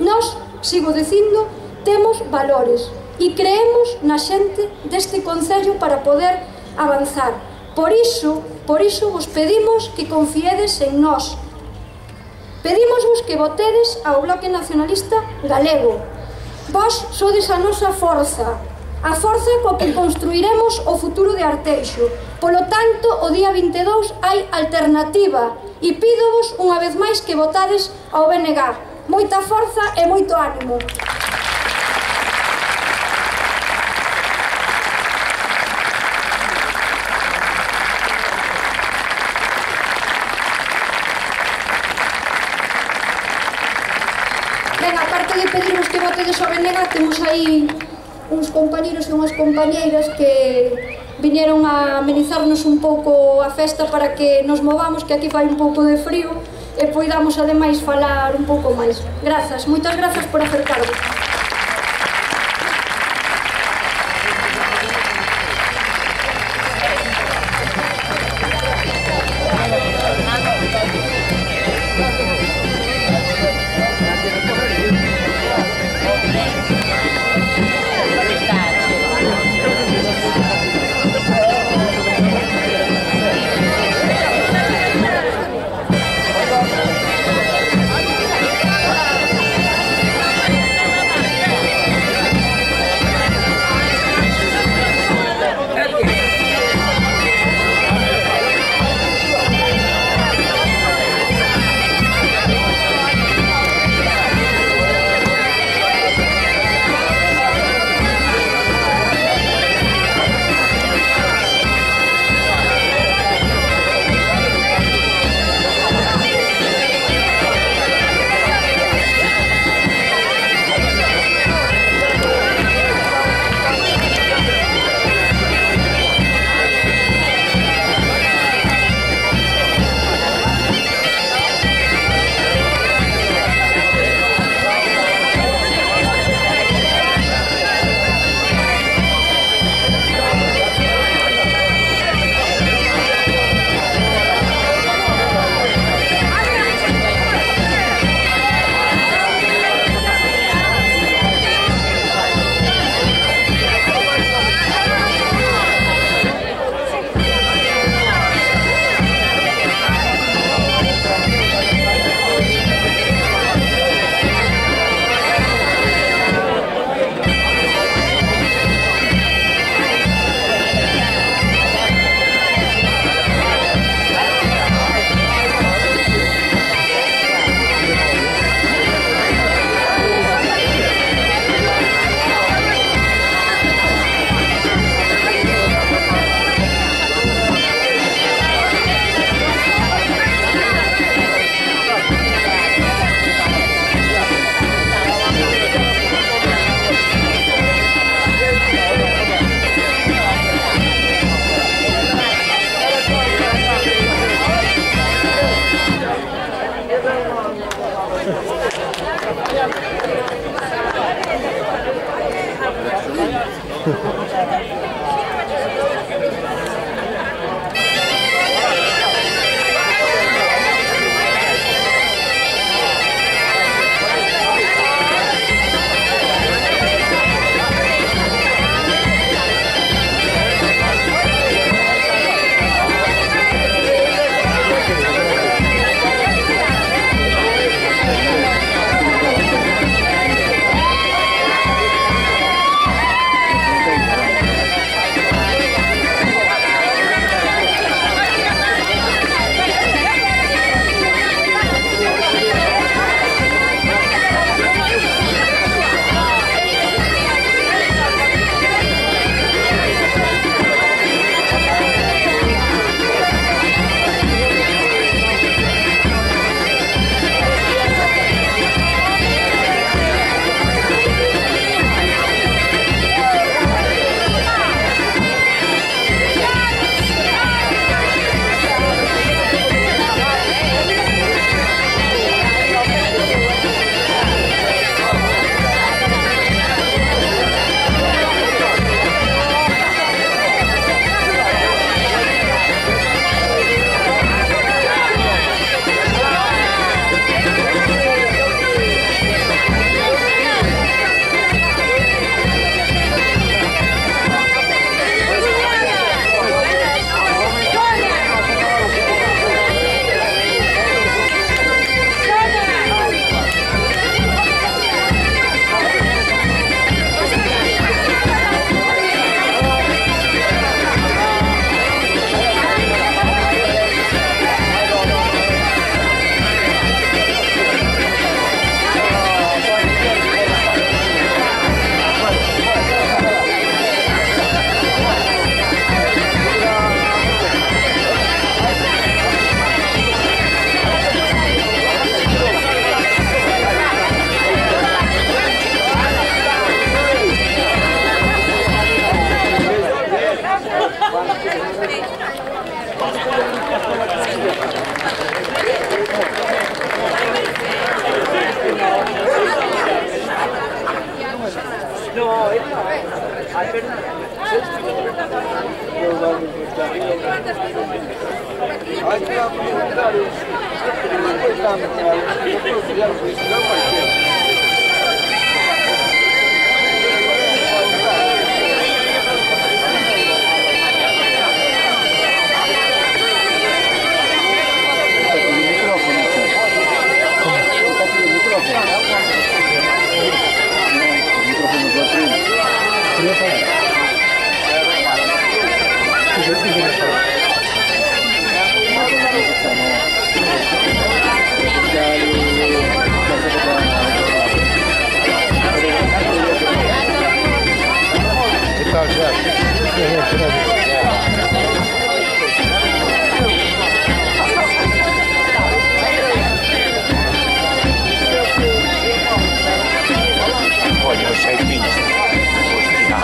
Nós, sigo dicindo, temos valores e creemos na xente deste concello para poder avanzar. Por iso vos pedimos que confiedes en nós. Pedímosvos que votedes ao Bloque Nacionalista Galego. Vos sodes a nosa forza, a forza coa que construiremos o futuro de Arteixo. Polo tanto, o día 22 hai alternativa e pídovos unha vez máis que votades ao BNG. Moita forza e moito ánimo. Ben, aparte de pedirvos que votedes ao BNG, temos aí uns compañeros e unhas compañeiras que viñeron a amenizarnos un pouco a festa para que nos movamos, que aquí fai un pouco de frío e poidamos ademais falar un pouco máis. Grazas, moitas grazas por acercarvos. Coño, 6 pinchos. Hostia.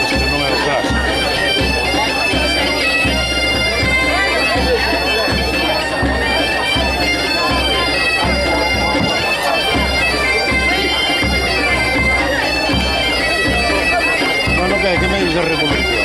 Esto no me lo pasa. No, no, ¿qué me dice Revolución?